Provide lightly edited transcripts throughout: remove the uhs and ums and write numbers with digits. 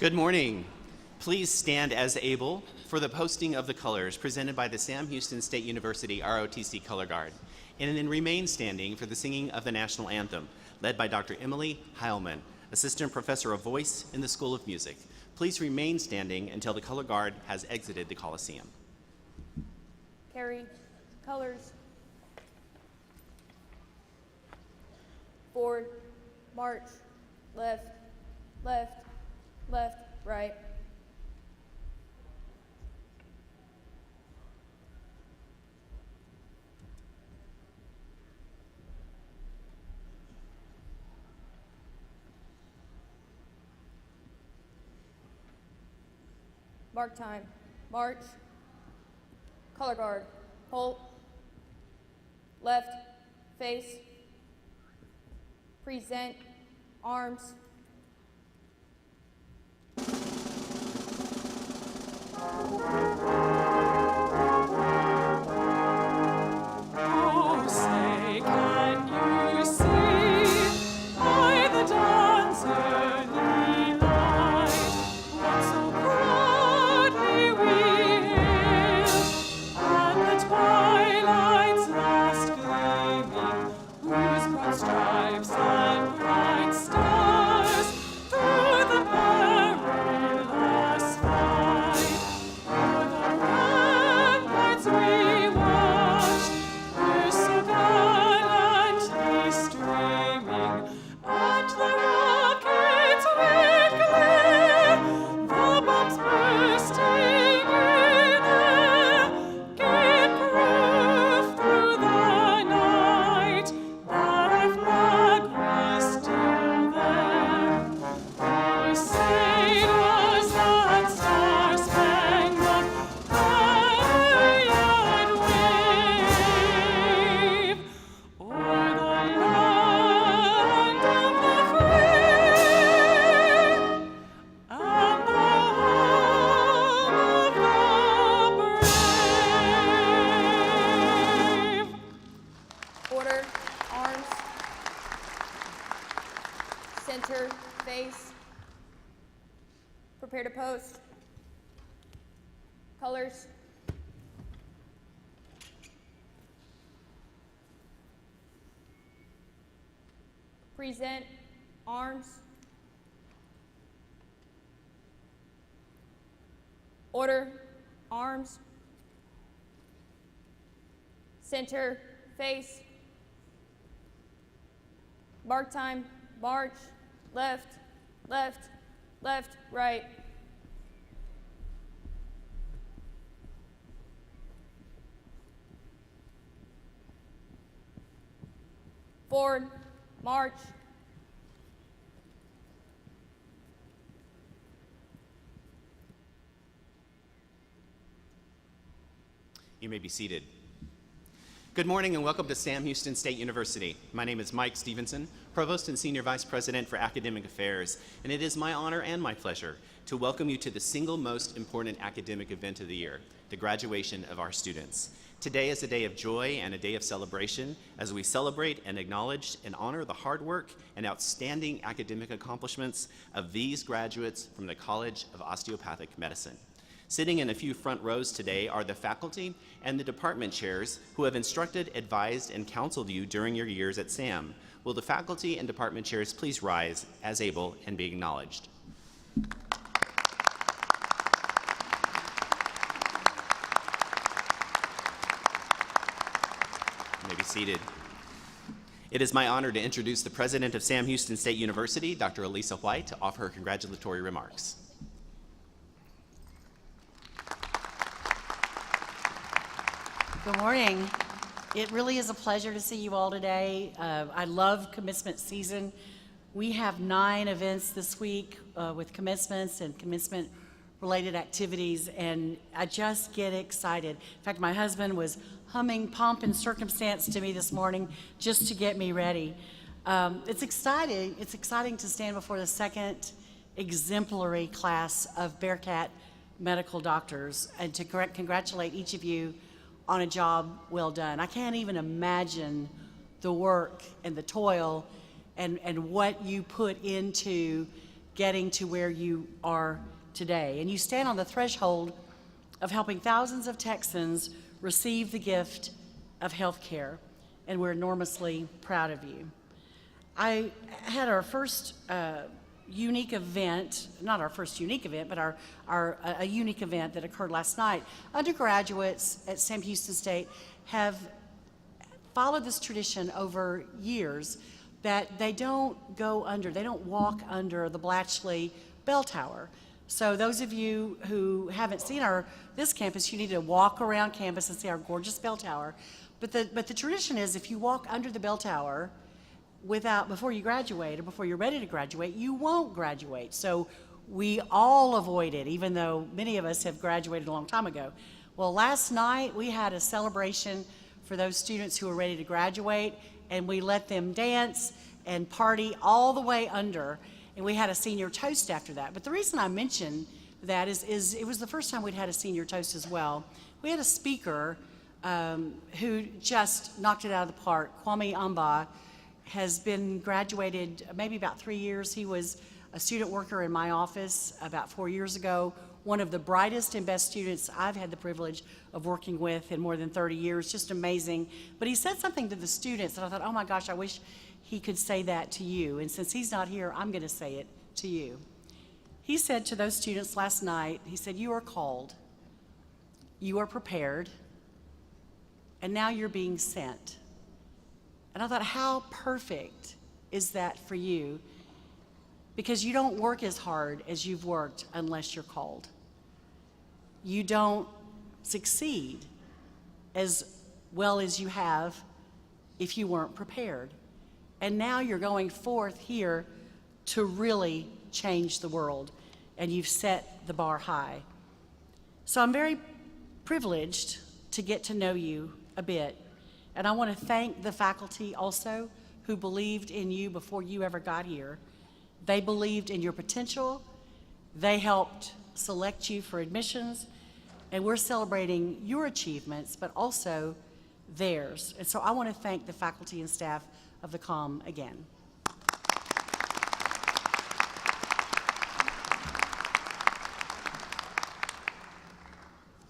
Good morning. Please stand as able for the posting of the colors presented by the Sam Houston State University ROTC Color Guard, and then remain standing for the singing of the national anthem, led by Dr. Emily Heilman, Assistant Professor of Voice in the School of Music. Please remain standing until the color guard has exited the Coliseum. Carry colors. Forward, march, left, left, left, right. Mark time, march, color guard, halt, left, face, present, arms. Oh, say, can you see by the dawn's early light what so proudly we hailed at the twilight's last gleaming, whose broad stripes and bright stars through the perilous fight o'er the ramparts we watched were so gallantly streaming, and the rockets' red glare, the bombs bursting in air, gave proof through the night that our flag was still there. Oh, sailors and star-spangled banner yet wave o'er the land of the free and the home of the brave. Order, arms, center, face, prepare to post, colors, present, arms, order, arms, center, face, mark time, march, left, left, left, right. Forward, march. You may be seated. Good morning and welcome to Sam Houston State University. My name is Mike Stevenson, Provost and Senior Vice President for Academic Affairs, and it is my honor and my pleasure to welcome you to the single most important academic event of the year, the graduation of our students. Today is a day of joy and a day of celebration as we celebrate and acknowledge and honor the hard work and outstanding academic accomplishments of these graduates from the College of Osteopathic Medicine. Sitting in a few front rows today are the faculty and the department chairs who have instructed, advised, and counseled you during your years at SAM. Will the faculty and department chairs please rise as able and be acknowledged? You may be seated. It is my honor to introduce the president of Sam Houston State University, Dr. Elisa White, to offer her congratulatory remarks. Good morning. It really is a pleasure to see you all today. I love commencement season. We have 9 events this week with commencements and commencement related activities, and I just get excited. In fact, my husband was humming Pomp and Circumstance to me this morning just to get me ready. It's exciting. It's exciting to stand before the second exemplary class of Bearcat medical doctors and to congratulate each of you on a job well done. I can't even imagine the work and the toil and what you put into getting to where you are today. And you stand on the threshold of helping thousands of Texans receive the gift of health care, and we're enormously proud of you. I had our first unique event, not our first unique event, but a unique event that occurred last night. Undergraduates at Sam Houston State have followed this tradition over years that they don't walk under the Blatchley bell tower. So those of you who haven't seen this campus, you need to walk around campus and see our gorgeous bell tower. But the tradition is, if you walk under the bell tower before you graduate or before you're ready to graduate, you won't graduate. So we all avoid it, even though many of us have graduated a long time ago. Well, last night we had a celebration for those students who were ready to graduate, and we let them dance and party all the way under, and we had a senior toast after that. But the reason I mention that is it was the first time we'd had a senior toast as well. We had a speaker who just knocked it out of the park. Kwame Amba has been graduated maybe about 3 years. He was a student worker in my office about 4 years ago, one of the brightest and best students I've had the privilege of working with in more than 30 years, just amazing. But he said something to the students, and I thought, oh my gosh, I wish he could say that to you. And since he's not here, I'm gonna say it to you. He said to those students last night, he said, you are called, you are prepared, and now you're being sent. And I thought, how perfect is that for you? Because you don't work as hard as you've worked unless you're called. You don't succeed as well as you have if you weren't prepared. And now you're going forth here to really change the world, and you've set the bar high. So I'm very privileged to get to know you a bit. And I want to thank the faculty also who believed in you before you ever got here. They believed in your potential. They helped select you for admissions. And we're celebrating your achievements, but also theirs. And so I want to thank the faculty and staff of the COM again.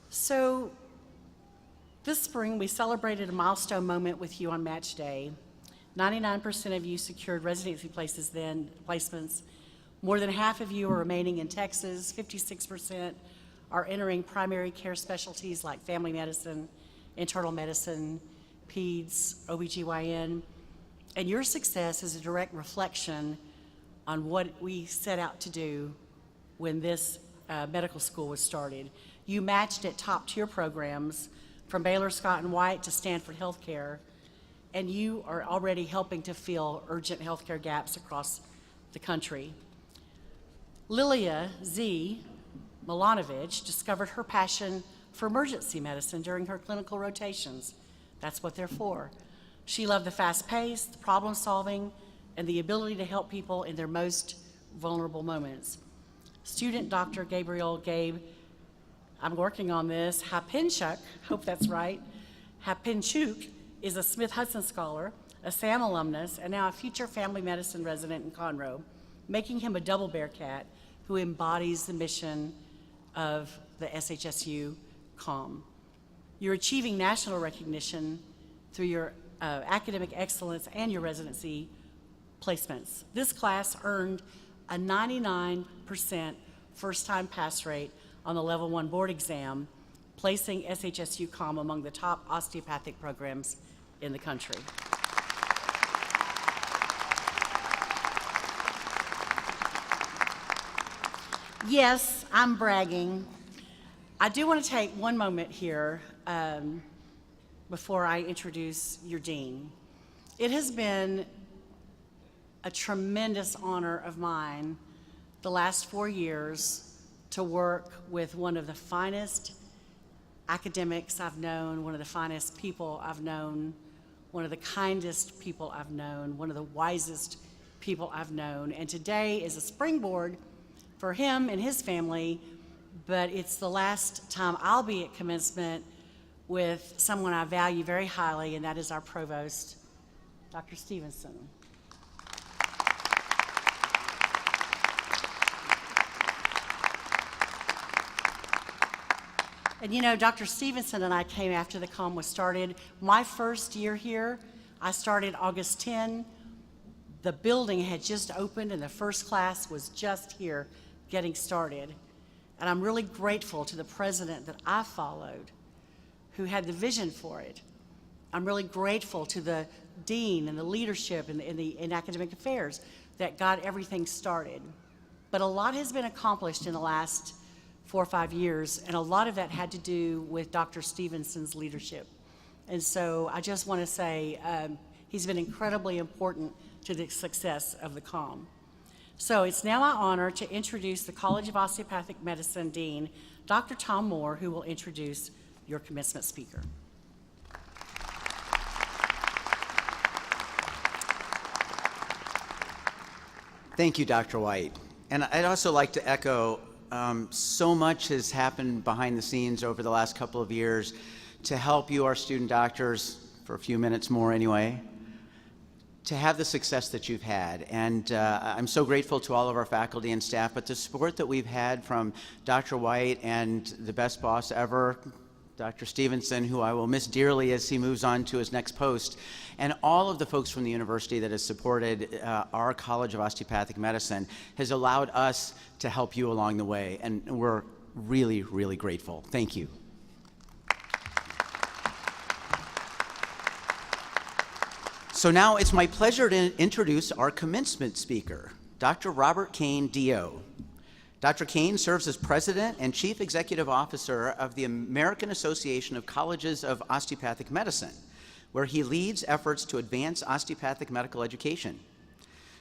So this spring, we celebrated a milestone moment with you on match day. 99% of you secured residency placements. More than half of you are remaining in Texas. 56% are entering primary care specialties like family medicine, internal medicine, peds, OBGYN. And your success is a direct reflection on what we set out to do when this medical school was started. You matched at top-tier programs from Baylor Scott and White to Stanford Healthcare, and you are already helping to fill urgent healthcare gaps across the country. Lilia Z. Milanovic discovered her passion for emergency medicine during her clinical rotations. That's what they're for. She loved the fast pace, the problem solving, and the ability to help people in their most vulnerable moments. Student Dr. Gabriel Gabe, I'm working on this, Hapinchuk, hope that's right. Hapinchuk is a Smith-Hudson scholar, a SAM alumnus, and now a future family medicine resident in Conroe, making him a double Bearcat who embodies the mission of the SHSU COM. You're achieving national recognition through your academic excellence and your residency placements. This class earned a 99% first-time pass rate on the Level 1 board exam, placing SHSU COM among the top osteopathic programs in the country. Yes, I'm bragging. I do want to take one moment here before I introduce your dean. It has been a tremendous honor of mine the last 4 years to work with one of the finest academics I've known, one of the finest people I've known, one of the kindest people I've known, one of the wisest people I've known. And today is a springboard for him and his family, but it's the last time I'll be at commencement with someone I value very highly, and that is our Provost, Dr. Stevenson. And you know, Dr. Stevenson and I came after the comm was started. My first year here, I started August 10. The building had just opened and the first class was just here getting started. And I'm really grateful to the president that I followed, who had the vision for it. I'm really grateful to the dean and the leadership in academic affairs that got everything started. But a lot has been accomplished in the last 4 or 5 years, and a lot of that had to do with Dr. Stevenson's leadership. And so I just want to say he's been incredibly important to the success of the comm. So it's now my honor to introduce the College of Osteopathic Medicine Dean, Dr. Tom Moore, who will introduce your commencement speaker. Thank you, Dr. White. And I'd also like to echo, so much has happened behind the scenes over the last couple of years to help you, our student doctors, for a few minutes more anyway, to have the success that you've had. And I'm so grateful to all of our faculty and staff, but the support that we've had from Dr. White and the best boss ever, Dr. Stevenson, who I will miss dearly as he moves on to his next post, and all of the folks from the university that has supported our College of Osteopathic Medicine has allowed us to help you along the way, and we're really, really grateful. Thank you. So now it's my pleasure to introduce our commencement speaker, Dr. Robert Kane, DO. Dr. Kane serves as President and Chief Executive Officer of the American Association of Colleges of Osteopathic Medicine, where he leads efforts to advance osteopathic medical education.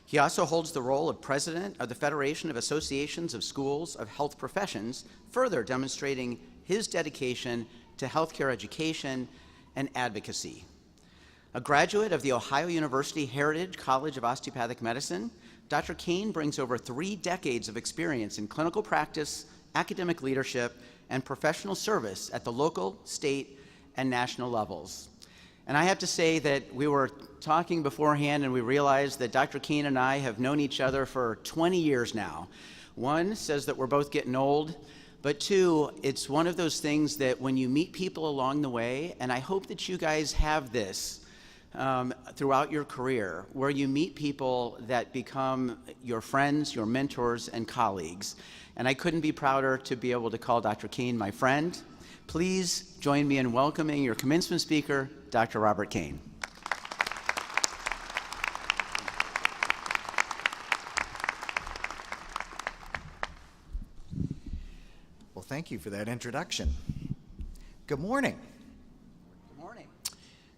He also holds the role of President of the Federation of Associations of Schools of Health Professions, further demonstrating his dedication to healthcare education and advocacy. A graduate of the Ohio University Heritage College of Osteopathic Medicine, Dr. Kane brings over 3 decades of experience in clinical practice, academic leadership, and professional service at the local, state, and national levels. And I have to say that we were talking beforehand and we realized that Dr. Kane and I have known each other for 20 years now. One says that we're both getting old, but 2, it's one of those things that when you meet people along the way, and I hope that you guys have this, throughout your career, where you meet people that become your friends, your mentors, and colleagues. And I couldn't be prouder to be able to call Dr. Kane my friend. Please join me in welcoming your commencement speaker, Dr. Robert Kane. Well, thank you for that introduction. Good morning.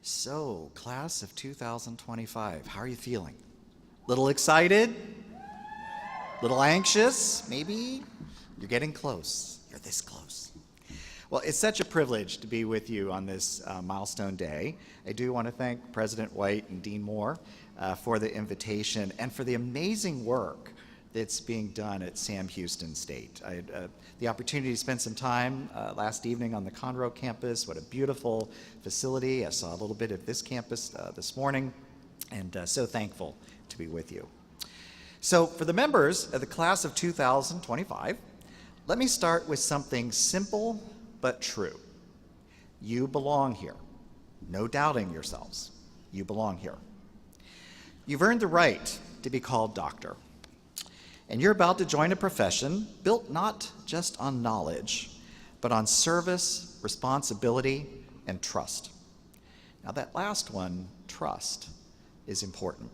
So, class of 2025, how are you feeling? Little excited? Little anxious? Maybe? You're getting close. You're this close. Well, it's such a privilege to be with you on this milestone day. I do want to thank President White and Dean Moore for the invitation and for the amazing work that's being done at Sam Houston State. I had the opportunity to spend some time last evening on the Conroe campus. What a beautiful facility. I saw a little bit of this campus this morning, and so thankful to be with you. So for the members of the class of 2025, let me start with something simple but true. You belong here. No doubting yourselves. You belong here. You've earned the right to be called doctor. And you're about to join a profession built not just on knowledge, but on service, responsibility, and trust. Now that last one, trust, is important.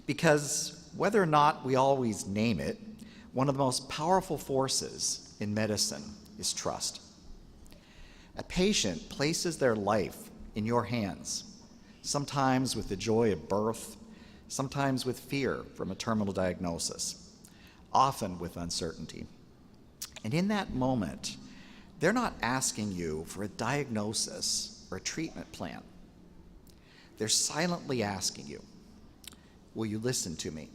Because whether or not we always name it, one of the most powerful forces in medicine is trust. A patient places their life in your hands, sometimes with the joy of birth, sometimes with fear from a terminal diagnosis, often with uncertainty. And in that moment, they're not asking you for a diagnosis or a treatment plan. They're silently asking you, will you listen to me?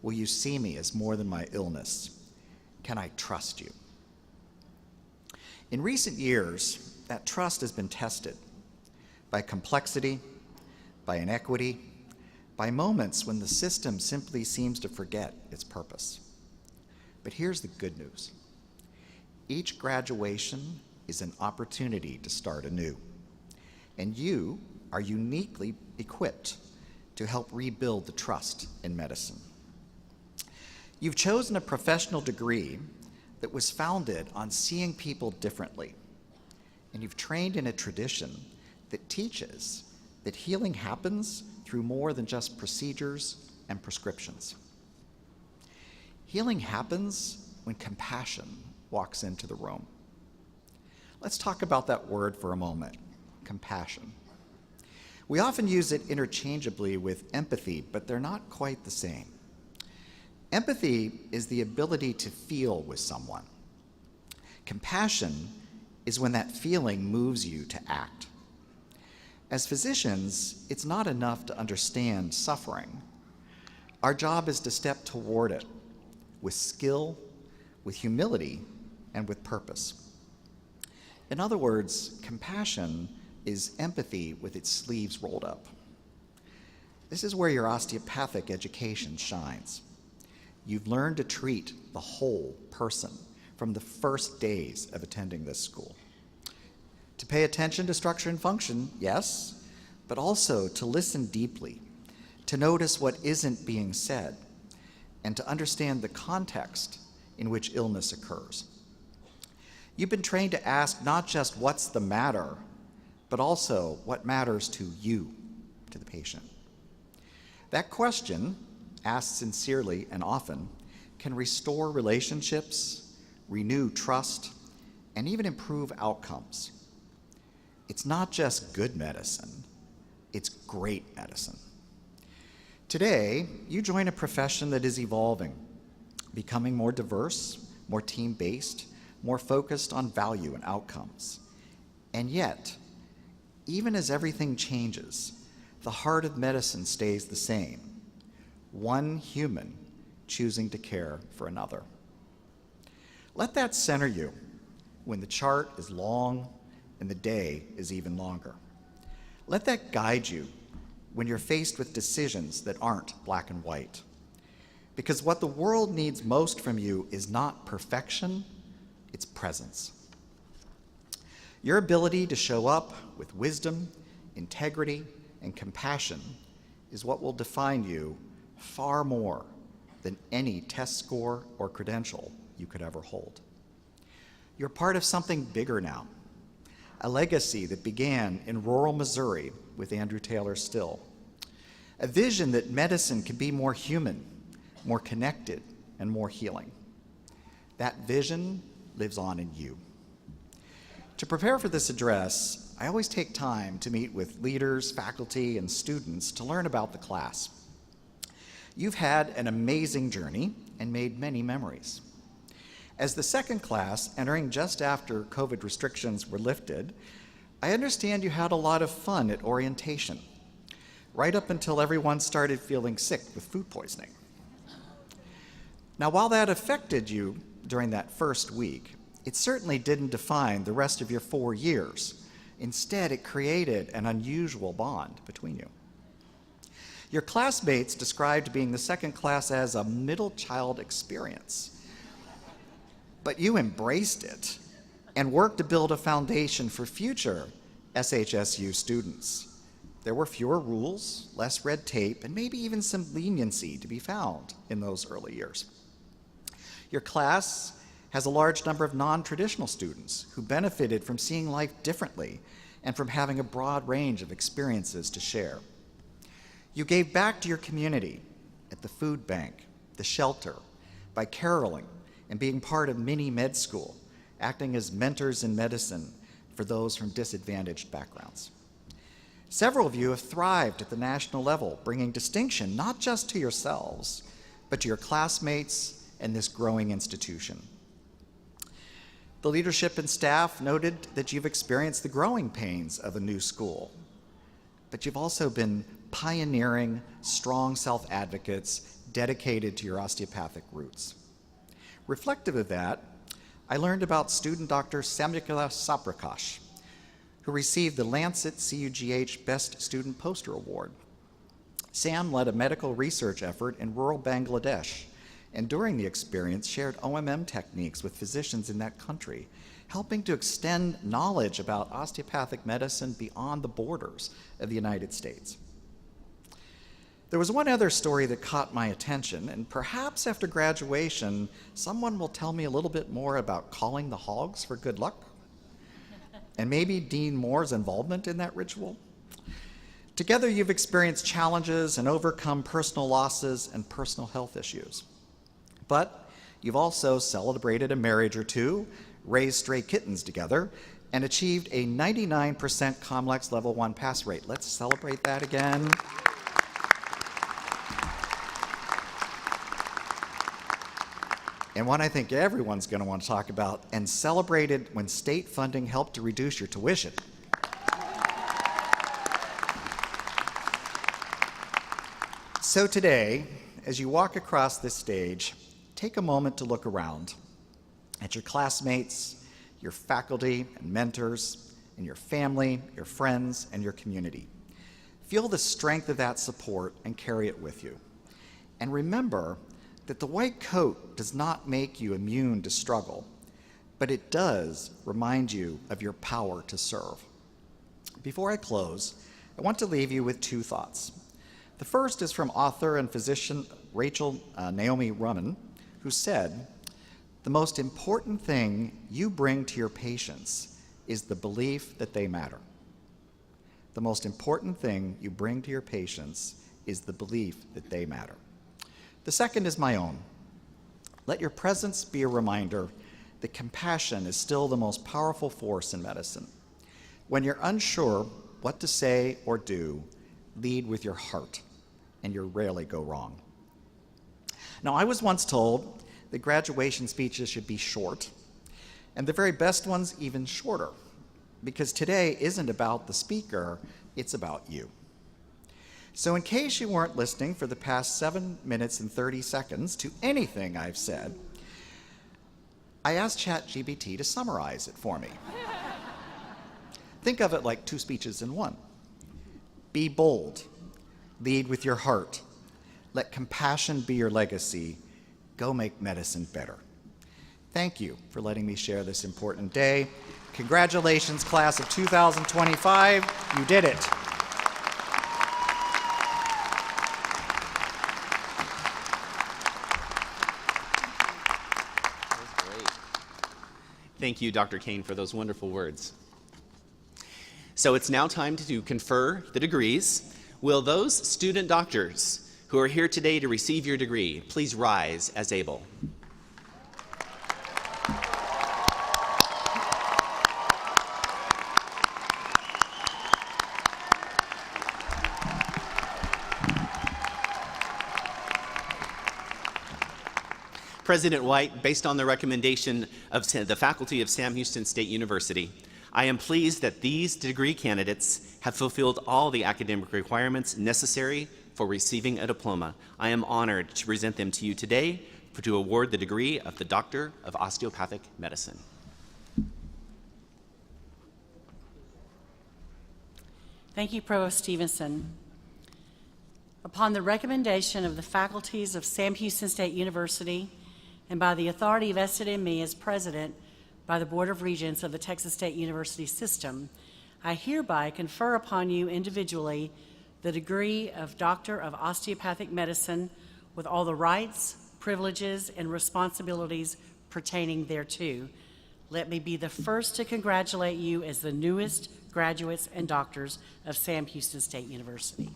Will you see me as more than my illness? Can I trust you? In recent years, that trust has been tested by complexity, by inequity, by moments when the system simply seems to forget its purpose. But here's the good news. Each graduation is an opportunity to start anew. And you are uniquely equipped to help rebuild the trust in medicine. You've chosen a professional degree that was founded on seeing people differently. And you've trained in a tradition that teaches that healing happens through more than just procedures and prescriptions. Healing happens when compassion walks into the room. Let's talk about that word for a moment, compassion. We often use it interchangeably with empathy, but they're not quite the same. Empathy is the ability to feel with someone. Compassion is when that feeling moves you to act. As physicians, it's not enough to understand suffering. Our job is to step toward it with skill, with humility, and with purpose. In other words, compassion is empathy with its sleeves rolled up. This is where your osteopathic education shines. You've learned to treat the whole person from the first days of attending this school. To pay attention to structure and function, yes, but also to listen deeply, to notice what isn't being said, and to understand the context in which illness occurs. You've been trained to ask not just what's the matter, but also what matters to you, to the patient. That question, asked sincerely and often, can restore relationships, renew trust, and even improve outcomes. It's not just good medicine, it's great medicine. Today, you join a profession that is evolving, becoming more diverse, more team-based, more focused on value and outcomes. And yet, even as everything changes, the heart of medicine stays the same. One human choosing to care for another. Let that center you when the chart is long and the day is even longer. Let that guide you when you're faced with decisions that aren't black and white. Because what the world needs most from you is not perfection, it's presence. Your ability to show up with wisdom, integrity, and compassion is what will define you far more than any test score or credential you could ever hold. You're part of something bigger now, a legacy that began in rural Missouri with Andrew Taylor Still, a vision that medicine can be more human, more connected, and more healing. That vision lives on in you. To prepare for this address, I always take time to meet with leaders, faculty, and students to learn about the class. You've had an amazing journey and made many memories. As the second class, entering just after COVID restrictions were lifted, I understand you had a lot of fun at orientation, right up until everyone started feeling sick with food poisoning. Now, while that affected you during that first week, it certainly didn't define the rest of your 4 years. Instead, it created an unusual bond between you. Your classmates described being the second class as a middle child experience. But you embraced it and worked to build a foundation for future SHSU students. There were fewer rules, less red tape, and maybe even some leniency to be found in those early years. Your class has a large number of non-traditional students who benefited from seeing life differently and from having a broad range of experiences to share. You gave back to your community at the food bank, the shelter, by caroling and being part of mini med school, acting as mentors in medicine for those from disadvantaged backgrounds. Several of you have thrived at the national level, bringing distinction not just to yourselves, but to your classmates and this growing institution. The leadership and staff noted that you've experienced the growing pains of a new school, but you've also been pioneering, strong self-advocates dedicated to your osteopathic roots. Reflective of that, I learned about student Dr. Samyukala Saprakash, who received the Lancet CUGH Best Student Poster Award. Sam led a medical research effort in rural Bangladesh, and during the experience shared OMM techniques with physicians in that country, helping to extend knowledge about osteopathic medicine beyond the borders of the United States. There was one other story that caught my attention, and perhaps after graduation, someone will tell me a little bit more about calling the hogs for good luck, and maybe Dean Moore's involvement in that ritual. Together, you've experienced challenges and overcome personal losses and personal health issues. But you've also celebrated a marriage or two, raised stray kittens together, and achieved a 99% COMLEX Level 1 pass rate. Let's celebrate that again. And one I think everyone's going to want to talk about, and celebrated when state funding helped to reduce your tuition. So today, as you walk across this stage, take a moment to look around at your classmates, your faculty and mentors, and your family, your friends, and your community. Feel the strength of that support and carry it with you. And remember that the white coat does not make you immune to struggle, but it does remind you of your power to serve. Before I close, I want to leave you with two thoughts. The first is from author and physician Rachel Naomi Remen, who said, "The most important thing you bring to your patients is the belief that they matter." The most important thing you bring to your patients is the belief that they matter. The second is my own. Let your presence be a reminder that compassion is still the most powerful force in medicine. When you're unsure what to say or do, lead with your heart, and you'll rarely go wrong. Now, I was once told that graduation speeches should be short, and the very best ones even shorter, because today isn't about the speaker, it's about you. So in case you weren't listening for the past 7 minutes and 30 seconds to anything I've said, I asked ChatGPT to summarize it for me. Think of it like 2 speeches in one. Be bold. Lead with your heart. Let compassion be your legacy. Go make medicine better. Thank you for letting me share this important day. Congratulations, class of 2025. You did it. Thank you, Dr. Kane, for those wonderful words. So it's now time to confer the degrees. Will those student doctors who are here today to receive your degree please rise as able? President White, based on the recommendation of the faculty of Sam Houston State University, I am pleased that these degree candidates have fulfilled all the academic requirements necessary for receiving a diploma. I am honored to present them to you today to award the degree of the Doctor of Osteopathic Medicine. Thank you, Provost Stevenson. Upon the recommendation of the faculties of Sam Houston State University and by the authority vested in me as president by the Board of Regents of the Texas State University System, I hereby confer upon you individually the degree of Doctor of Osteopathic Medicine with all the rights, privileges, and responsibilities pertaining thereto. Let me be the first to congratulate you as the newest graduates and doctors of Sam Houston State University.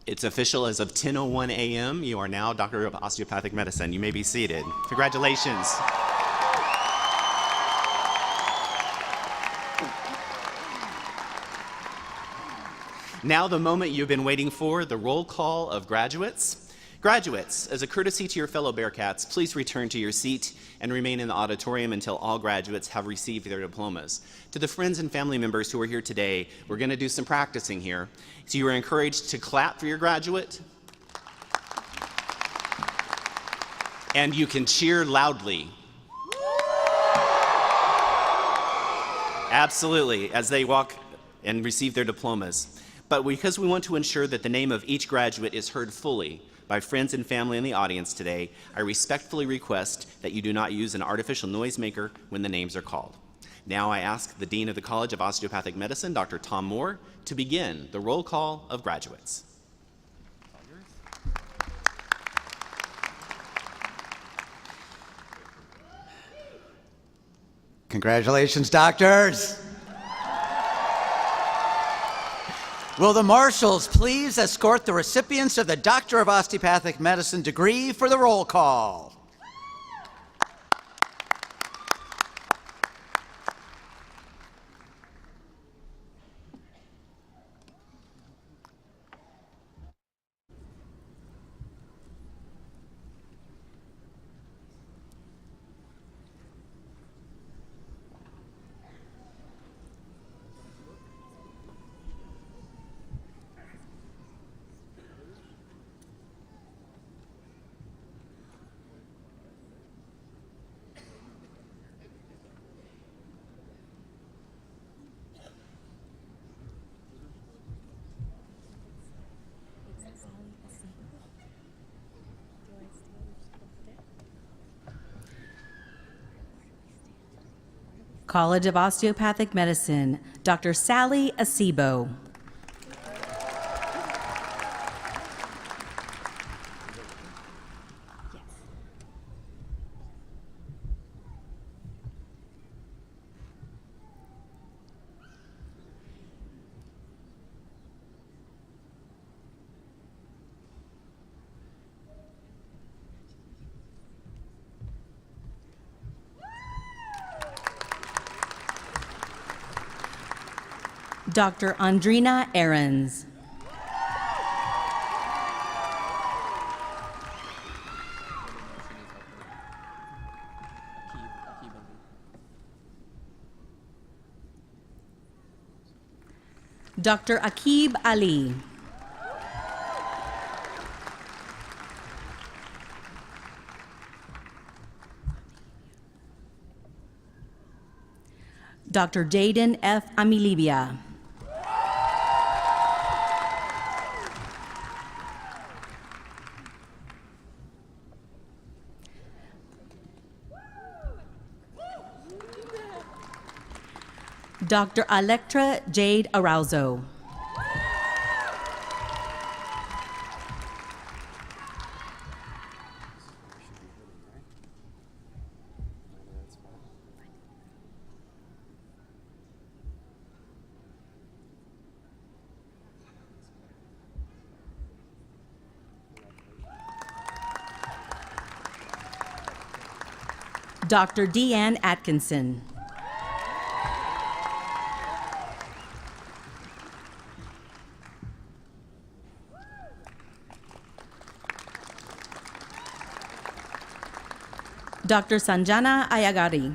It's official as of 10:01 a.m. You are now Doctor of Osteopathic Medicine. You may be seated. Congratulations. Now the moment you've been waiting for, the roll call of graduates. Graduates, as a courtesy to your fellow Bearcats, please return to your seat and remain in the auditorium until all graduates have received their diplomas. To the friends and family members who are here today, we're going to do some practicing here. So you are encouraged to clap for your graduate. And you can cheer loudly. Absolutely, as they walk and receive their diplomas. But because we want to ensure that the name of each graduate is heard fully by friends and family in the audience today, I respectfully request that you do not use an artificial noisemaker when the names are called. Now I ask the Dean of the College of Osteopathic Medicine, Dr. Tom Moore, to begin the roll call of graduates. Congratulations, doctors. Will the marshals please escort the recipients of the Doctor of Osteopathic Medicine degree for the roll call? College of Osteopathic Medicine, Dr. Sally Acebo. Dr. Andrina Ahrens. Dr. Akib Ali. Dr. Jaden F. Amilibia. Dr. Electra Jade Arauzo. Dr. Deanne Atkinson. Dr. Sanjana Ayagari.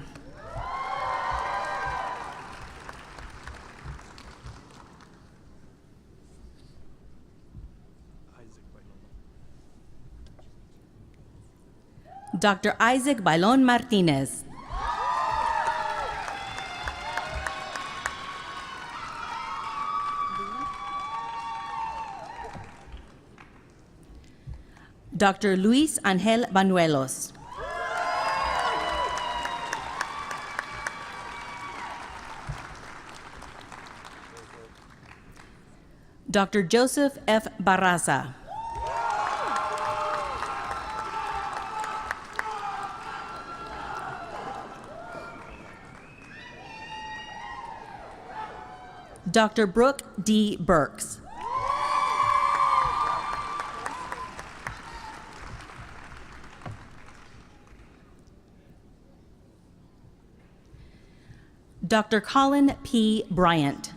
Dr. Isaac Bailon Martinez. Dr. Luis Angel Banuelos. Dr. Joseph F. Barraza. Dr. Brooke D. Burks. Dr. Colin P. Bryant.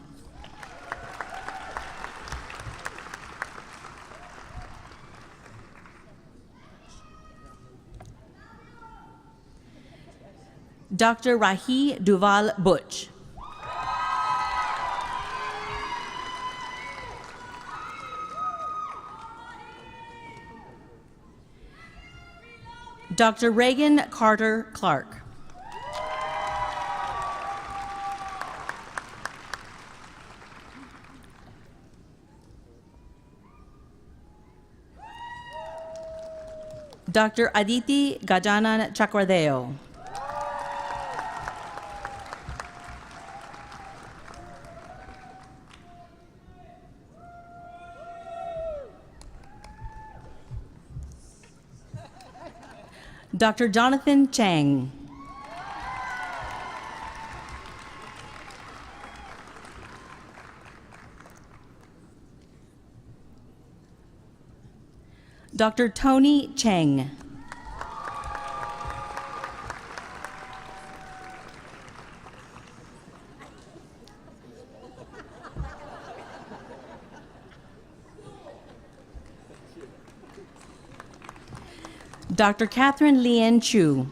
Dr. Rahi Duval Butch. Dr. Reagan Carter Clark. Dr. Aditi Gajanan Chakradeo. Dr. Jonathan Chang. Dr. Tony Cheng. Dr. Catherine Lien Chu.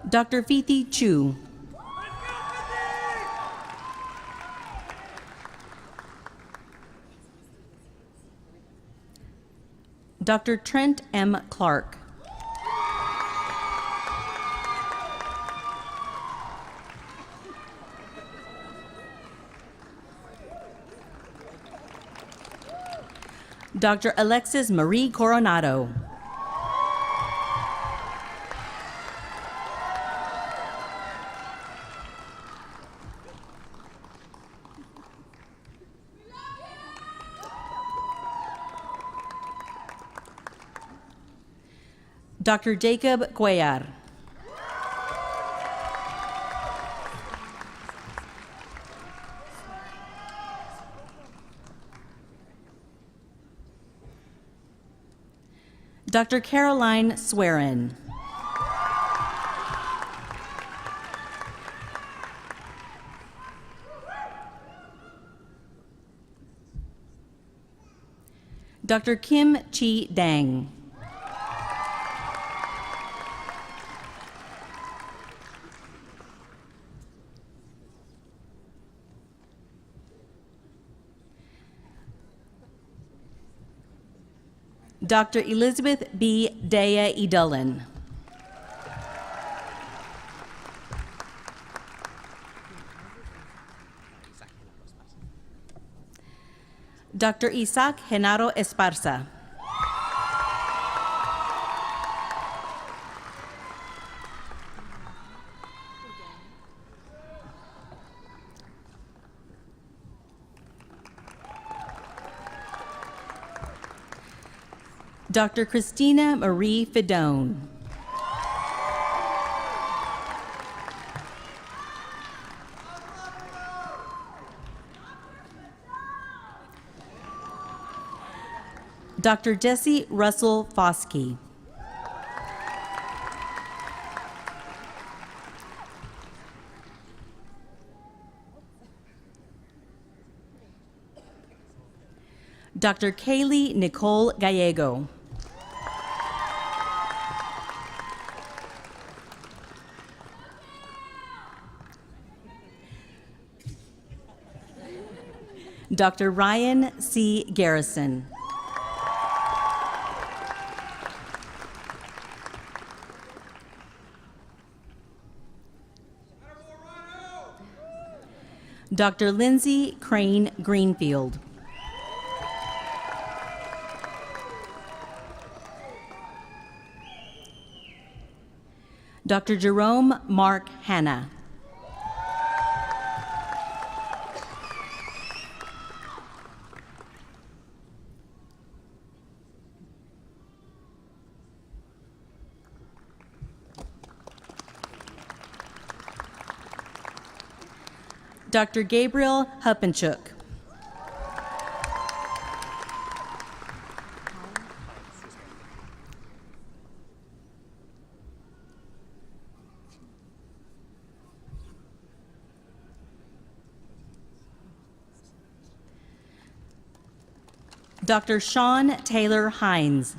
Dr. Fithi Chu. Dr. Trent M. Clark. Dr. Alexis Marie Coronado. Dr. Jacob Cuellar. Dr. Caroline Swerin. Dr. Kim Chi Dang. Dr. Elizabeth B. Daya Edulin. Dr. Isaac Genaro Esparza. Dr. Christina Marie Fidone. Dr. Jesse Russell Foskey. Dr. Kaylee Nicole Gallego. Dr. Ryan C. Garrison. Dr. Lindsay Crane Greenfield. Dr. Jerome Mark Hanna. Dr. Gabriel Huppenchuk. Dr. Sean Taylor Hines.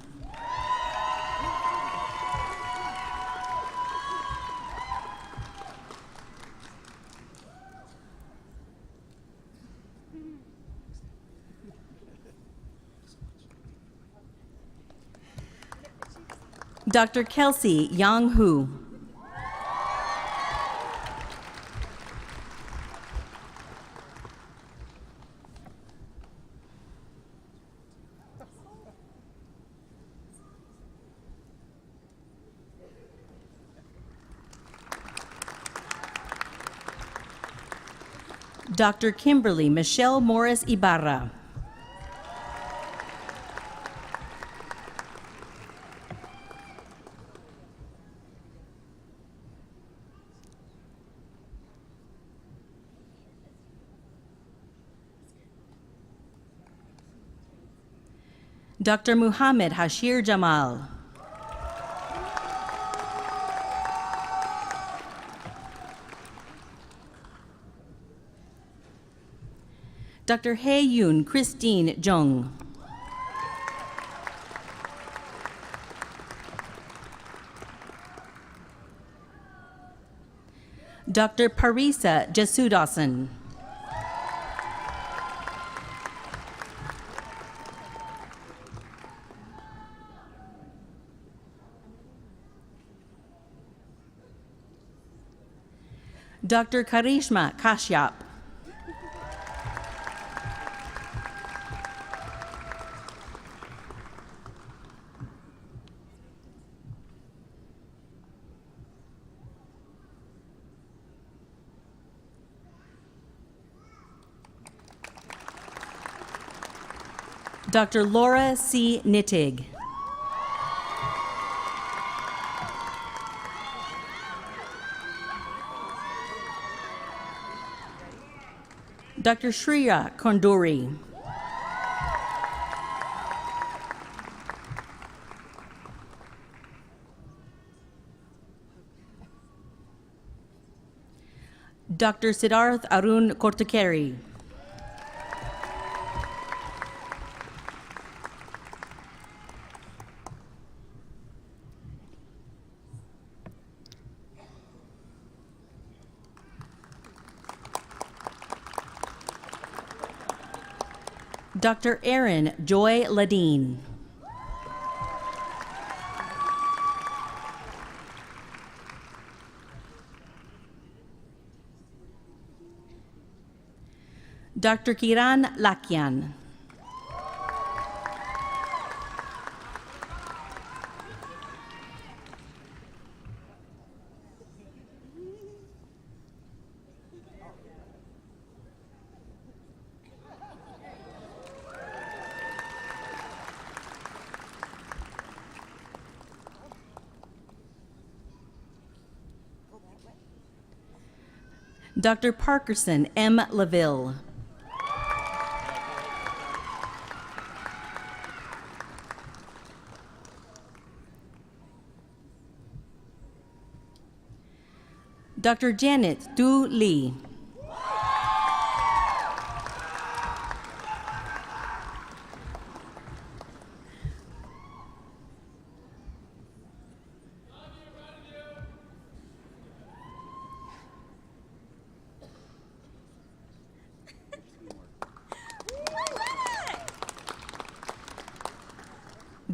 Dr. Kelsey Yang Hu. Dr. Kimberly Michelle Morris Ibarra. Dr. Muhammad Hashir Jamal. Dr. Hei Yoon Christine Jung. Dr. Parisa Jasudasan. Dr. Karishma Kashyap. Dr. Laura C. Nittig. Dr. Shreya Konduri. Dr. Siddharth Arun Kortukeri. Dr. Erin Joy Ladine. Dr. Kiran Lakyan. Dr. Parkerson M. LaVille. Dr. Janet Du Lee.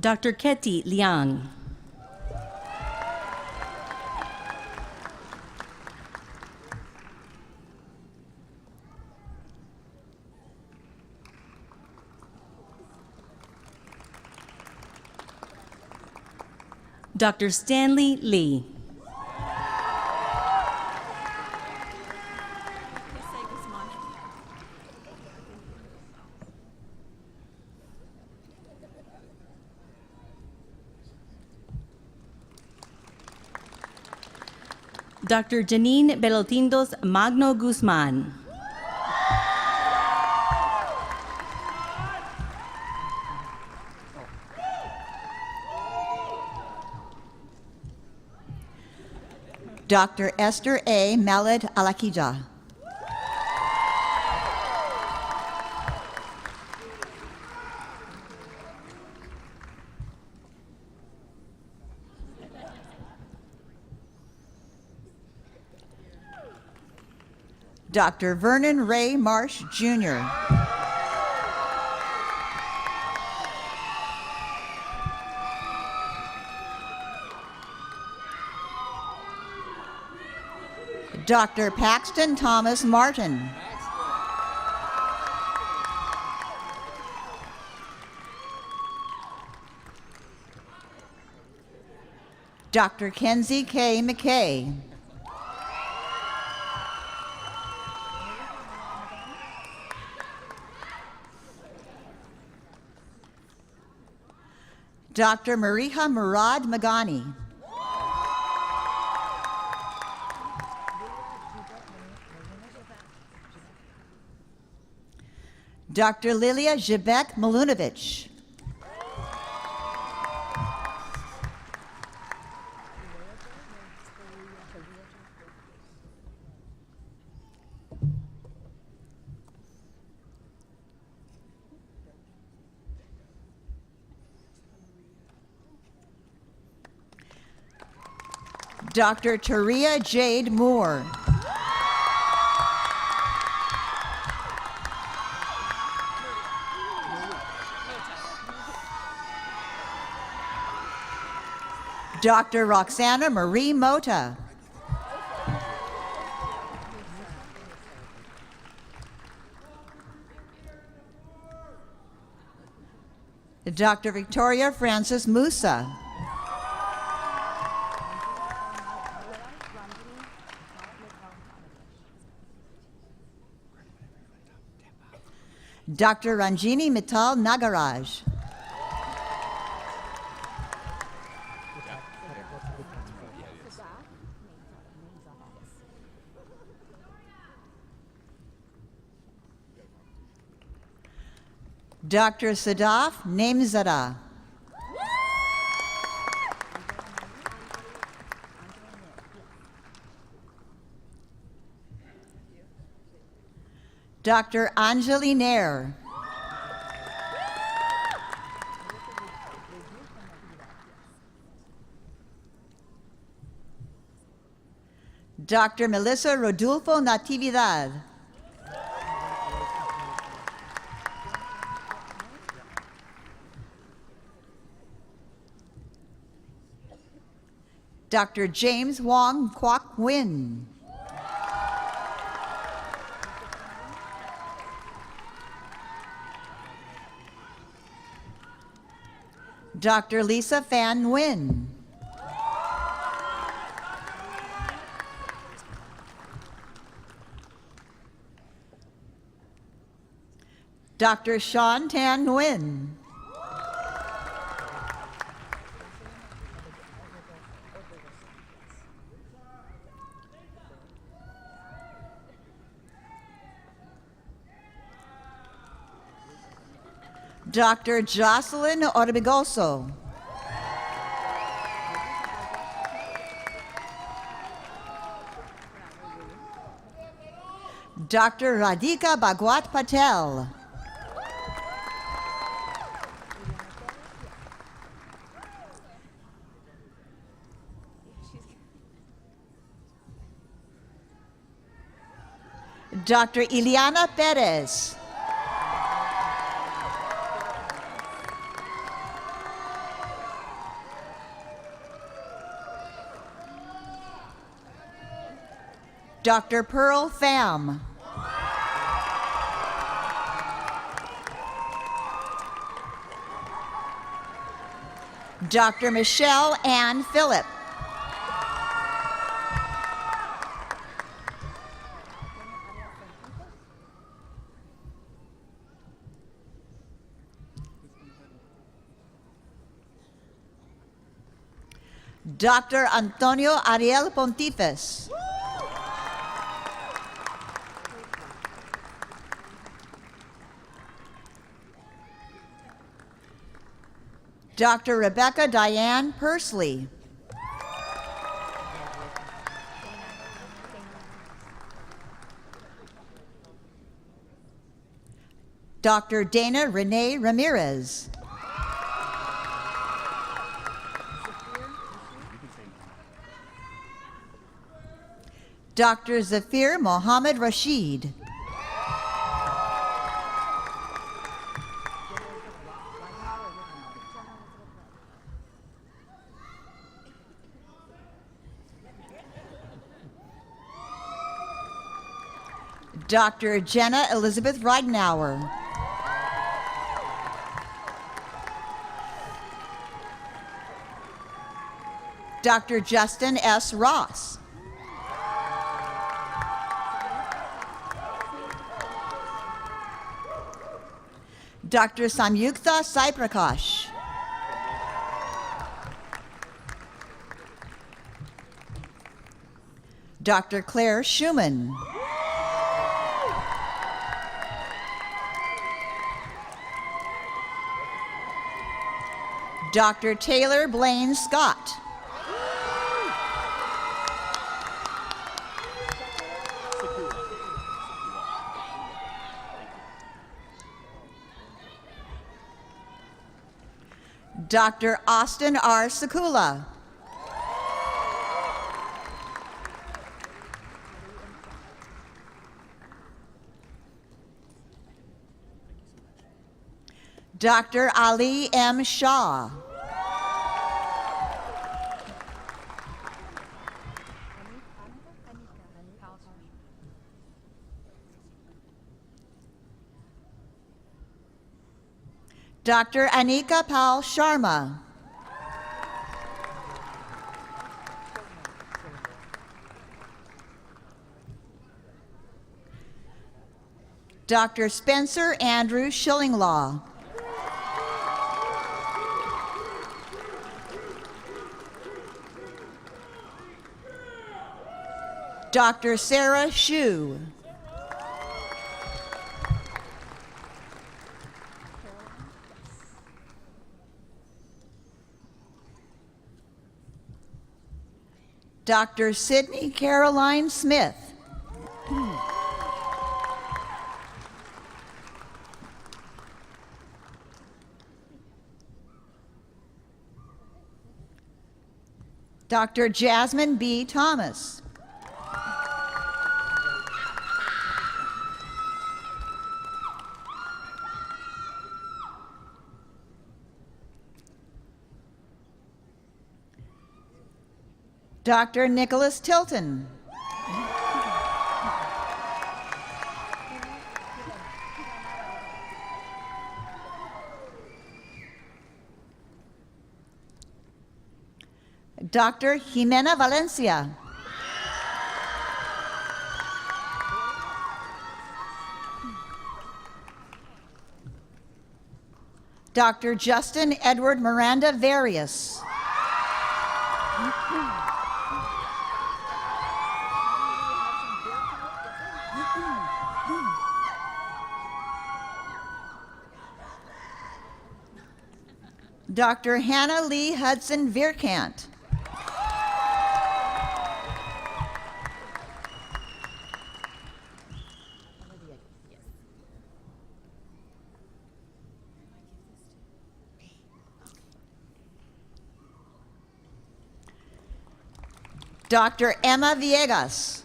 Dr. Ketty Liang. Dr. Stanley Lee. Dr. Janine Belotindos Magno Guzman. Dr. Esther A. Maled Alakija. Dr. Vernon Ray Marsh, Jr. Dr. Paxton Thomas Martin. Dr. Kenzie K. McKay. Dr. Mariha Murad Magani. Dr. Lilia Zhibek Malunovich. Dr. Taria Jade Moore. Dr. Roxana Marie Mota. Dr. Victoria Francis Musa. Dr. Ranjini Mittal Nagaraj. Dr. Sadaf Namezada. Dr. Anjali Nair. Dr. Melissa Rodulfo Natividad. Dr. James Wong Kwok Win. Dr. Lisa Fan Nguyen. Dr. Sean Tan Nguyen. Dr. Jocelyn Orbigoso. Dr. Radhika Bhagwat Patel. Dr. Ileana Perez. Dr. Pearl Pham. Dr. Michelle Ann Phillip. Dr. Antonio Ariel Pontifes. Dr. Rebecca Diane Pursley. Dr. Dana Renee Ramirez. Dr. Zafir Mohammed Rashid. Dr. Jenna Elizabeth Reidenauer. Dr. Justin S. Ross. Dr. Samyukta Sai Prakash. Dr. Claire Schumann. Dr. Taylor Blaine Scott. Dr. Austin R. Sakula. Dr. Ali M. Shaw. Dr. Anika Pal Sharma. Dr. Spencer Andrew Schillinglaw. Dr. Sarah Shu. Dr. Sydney Caroline Smith. Dr. Jasmine B. Thomas. Dr. Nicholas Tilton. Dr. Jimena Valencia. Dr. Justin Edward Miranda Various. Dr. Hannah Lee Hudson Vierkant. Dr. Emma Villegas.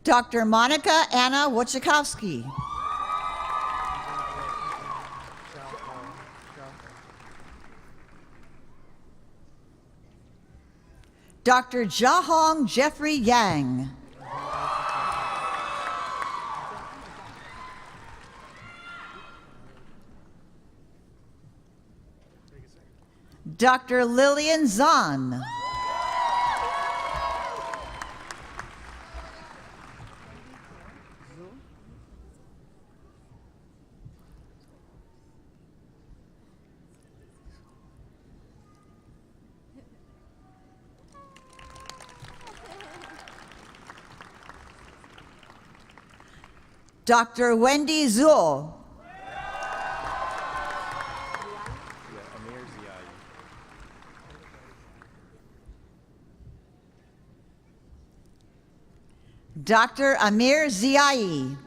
Dr. Monica Anna Wojciechowski. Dr. Jahong Jeffrey Yang. Dr. Lillian Zahn. Dr. Wendy Zuhl. Dr. Amir Ziai.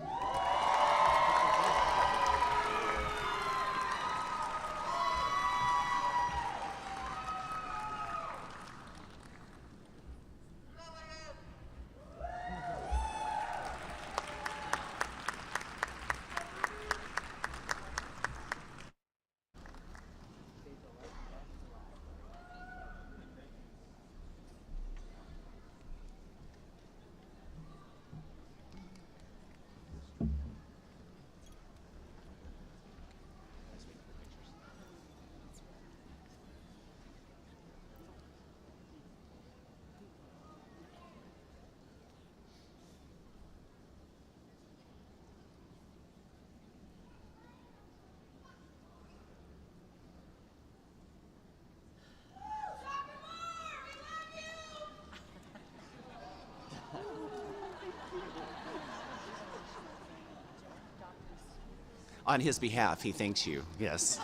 On his behalf, he thanks you. Yes.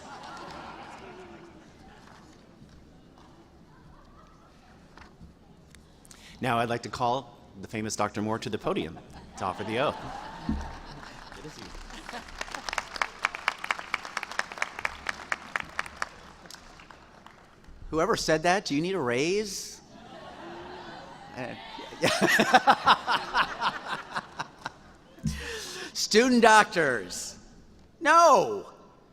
Now I'd like to call the famous Dr. Moore to the podium to offer the oath. Good to see you. Whoever said that, do you need a raise? Student doctors. No,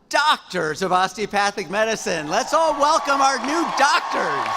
doctors of osteopathic medicine. Let's all welcome our new doctors.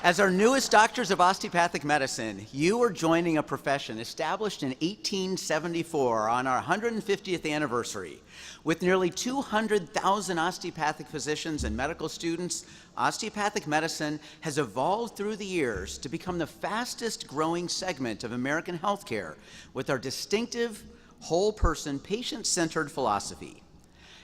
As our newest doctors of osteopathic medicine, you are joining a profession established in 1874 on our 150th anniversary. With nearly 200,000 osteopathic physicians and medical students, osteopathic medicine has evolved through the years to become the fastest growing segment of American healthcare with our distinctive, whole-person, patient-centered philosophy.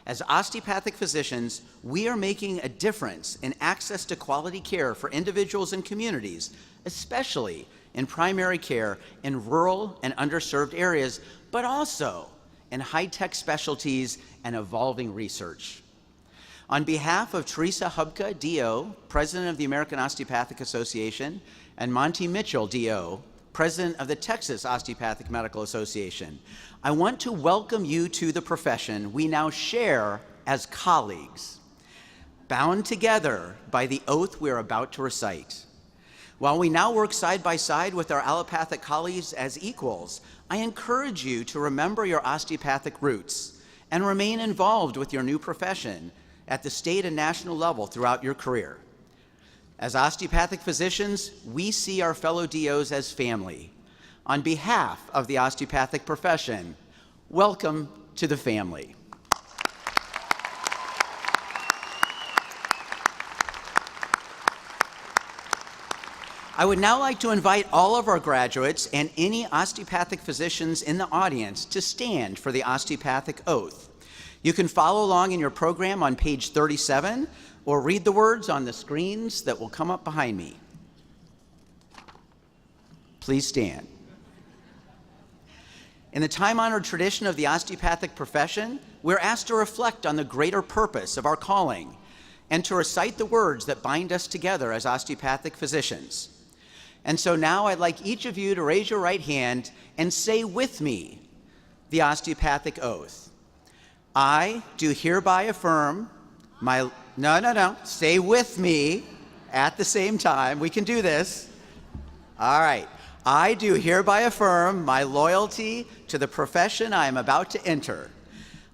As osteopathic physicians, we are making a difference in access to quality care for individuals and communities, especially in primary care in rural and underserved areas, but also in high-tech specialties and evolving research. On behalf of Teresa Hubka, DO, President of the American Osteopathic Association, and Monty Mitchell, DO, President of the Texas Osteopathic Medical Association, I want to welcome you to the profession we now share as colleagues, bound together by the oath we are about to recite. While we now work side by side with our allopathic colleagues as equals, I encourage you to remember your osteopathic roots and remain involved with your new profession at the state and national level throughout your career. As osteopathic physicians, we see our fellow DOs as family. On behalf of the osteopathic profession, welcome to the family. I would now like to invite all of our graduates and any osteopathic physicians in the audience to stand for the osteopathic oath. You can follow along in your program on page 37 or read the words on the screens that will come up behind me. Please stand. In the time-honored tradition of the osteopathic profession, we're asked to reflect on the greater purpose of our calling and to recite the words that bind us together as osteopathic physicians. And so now I'd like each of you to raise your right hand and say with me the osteopathic oath. I do hereby affirm my... No. Say with me at the same time. We can do this. All right. I do hereby affirm my loyalty to the profession I am about to enter.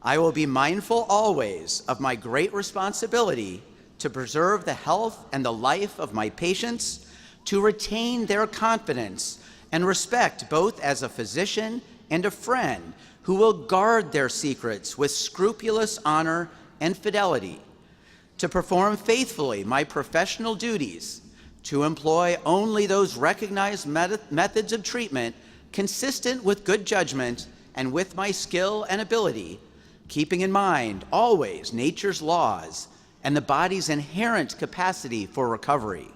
I will be mindful always of my great responsibility to preserve the health and the life of my patients, to retain their confidence and respect both as a physician and a friend who will guard their secrets with scrupulous honor and fidelity, to perform faithfully my professional duties, to employ only those recognized methods of treatment consistent with good judgment and with my skill and ability, keeping in mind always nature's laws and the body's inherent capacity for recovery.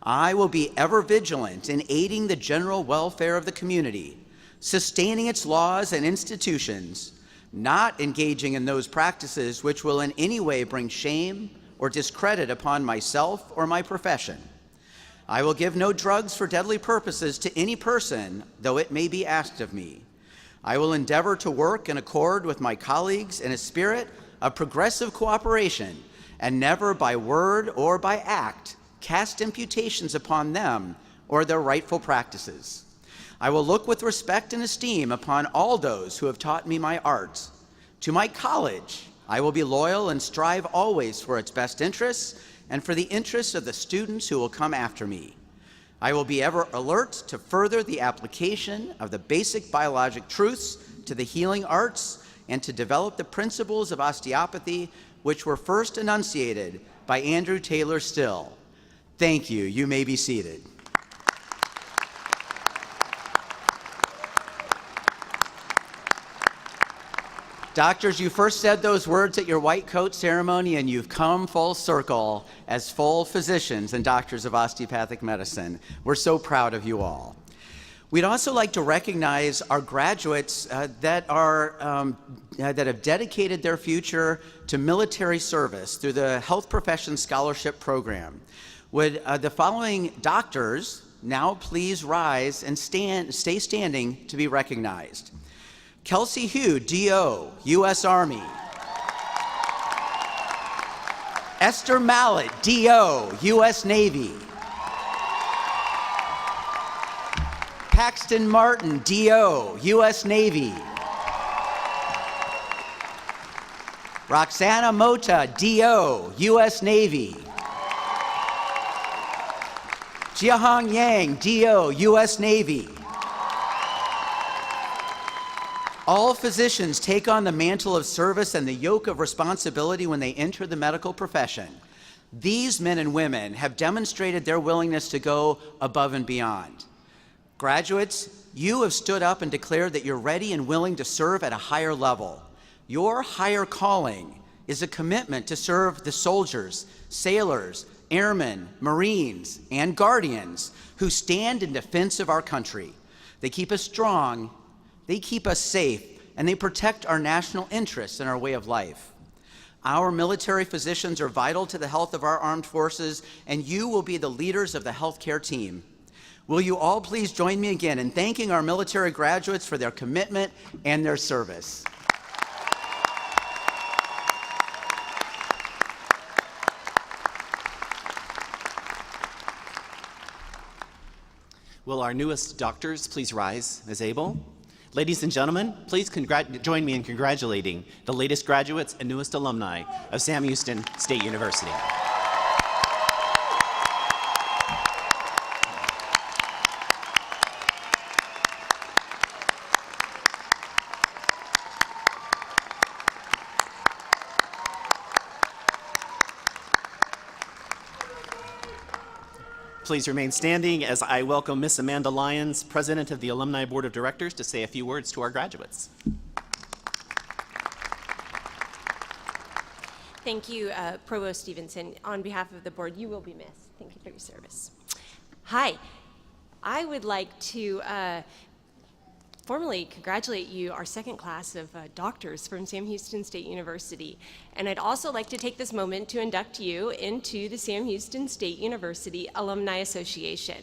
I will be ever vigilant in aiding the general welfare of the community, sustaining its laws and institutions, not engaging in those practices which will in any way bring shame or discredit upon myself or my profession. I will give no drugs for deadly purposes to any person, though it may be asked of me. I will endeavor to work in accord with my colleagues in a spirit of progressive cooperation, and never by word or by act cast imputations upon them or their rightful practices. I will look with respect and esteem upon all those who have taught me my art. To my college, I will be loyal and strive always for its best interests and for the interests of the students who will come after me. I will be ever alert to further the application of the basic biologic truths to the healing arts and to develop the principles of osteopathy which were first enunciated by Andrew Taylor Still. Thank you. You may be seated. Doctors, you first said those words at your white coat ceremony, and you've come full circle as full physicians and doctors of osteopathic medicine. We're so proud of you all. We'd also like to recognize our graduates that have dedicated their future to military service through the Health Professions Scholarship Program. Would the following doctors now please rise and stay standing to be recognized? Kelsey Hugh, DO, U.S. Army. Esther Mallet, DO, U.S. Navy. Paxton Martin, DO, U.S. Navy. Roxana Mota, DO, U.S. Navy. Jiahong Yang, DO, U.S. Navy. All physicians take on the mantle of service and the yoke of responsibility when they enter the medical profession. These men and women have demonstrated their willingness to go above and beyond. Graduates, you have stood up and declared that you're ready and willing to serve at a higher level. Your higher calling is a commitment to serve the soldiers, sailors, airmen, Marines, and guardians who stand in defense of our country. They keep us strong, they keep us safe, and they protect our national interests and our way of life. Our military physicians are vital to the health of our armed forces, and you will be the leaders of the healthcare team. Will you all please join me again in thanking our military graduates for their commitment and their service? Will our newest doctors please rise as able? Ladies and gentlemen, please join me in congratulating the latest graduates and newest alumni of Sam Houston State University. Please remain standing as I welcome Miss Amanda Lyons, President of the Alumni Board of Directors, to say a few words to our graduates. Thank you, Provost Stevenson. On behalf of the board, you will be missed. Thank you for your service. Hi, I would like to formally congratulate you, our second class of doctors from Sam Houston State University. And I'd also like to take this moment to induct you into the Sam Houston State University Alumni Association.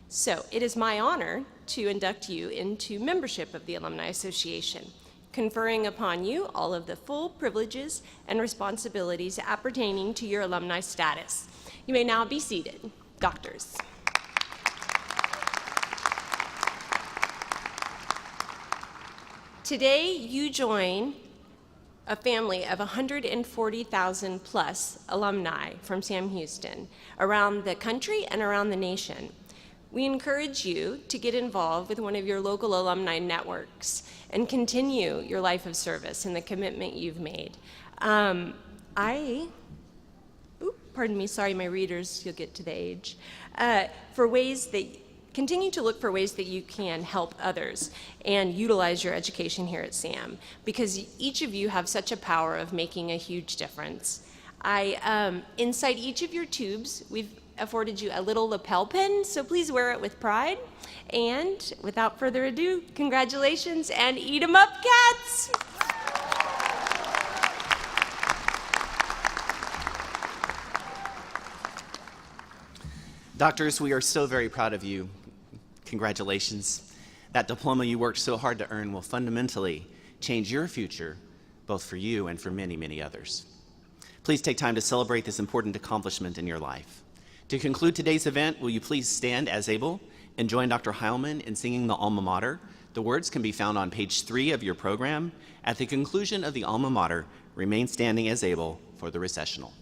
So it is my honor to induct you into membership of the Alumni Association, conferring upon you all of the full privileges and responsibilities appertaining to your alumni status. You may now be seated. Doctors. Today, you join a family of 140,000 plus alumni from Sam Houston around the country and around the nation. We encourage you to get involved with one of your local alumni networks and continue your life of service and the commitment you've made. Pardon me, sorry, my readers, you'll get to the age. Continue to look for ways that you can help others and utilize your education here at SAM, because each of you have such a power of making a huge difference. Inside each of your tubes, we've afforded you a little lapel pin, so please wear it with pride. And without further ado, congratulations and eat 'em up, cats! Doctors, we are so very proud of you. Congratulations. That diploma you worked so hard to earn will fundamentally change your future, both for you and for many, many others. Please take time to celebrate this important accomplishment in your life. To conclude today's event, will you please stand as able and join Dr. Heilman in singing the alma mater? The words can be found on page 3 of your program. At the conclusion of the alma mater, remain standing as able for the recessional.